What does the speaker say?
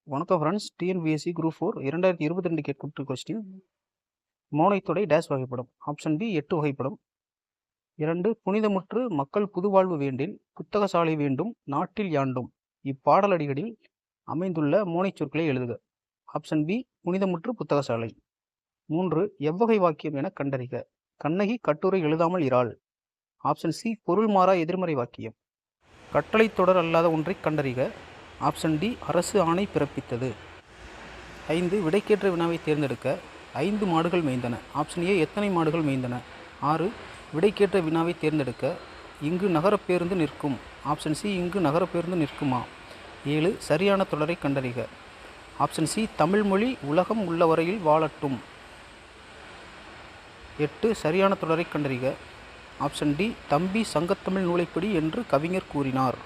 வணக்கம் friends. TNPSC group 4 2022 கேட்கப்பட்ட question. மோனைத்தொடை dash வகைப்படும். ஆப்ஷன் பி 8 வகைப்படும். 2 புனிதமுற்று மக்கள் புதுவாழ்வு வேண்டின் புத்தகசாலை வேண்டும் நாட்டில் யாண்டும். இப்பாடலடிகளில் அமைந்துள்ள மோனைச் சொற்களை எழுதுக. Option B புனிதமுற்று புத்தகசாலை. 3 எவ்வகை வாக்கியம் என கண்டறிக. கண்ணகி கட்டுரை எழுதாமல் இராள். ஆப்ஷன் சி பொருள் மாறா எதிர்மறை வாக்கியம். கட்டளை தொடர் அல்லாத ஒன்றை கண்டறிக. ஆப்ஷன் டி அரசு ஆணை பிறப்பித்தது. 5 விடைக்கேற்ற வினாவை தேர்ந்தெடுக்க. 5 மாடுகள் மேய்ந்தன. ஆப்ஷன் ஏ எத்தனை மாடுகள் மேய்ந்தன. 6 விடைக்கேற்ற வினாவை தேர்ந்தெடுக்க. இங்கு நகரப் பேருந்து நிற்கும். ஆப்ஷன் சி இங்கு நகரப் பேருந்து நிற்குமா. 7 சரியான தொடரை கண்டறிக. ஆப்ஷன் சி தமிழ்மொழி உலகம் உள்ள வரையில் வாழட்டும். 8 சரியான தொடரை கண்டறிக. ஆப்ஷன் டி தம்பி சங்கத்தமிழ் நூலைப்படி என்று கவிஞர் கூறினார்.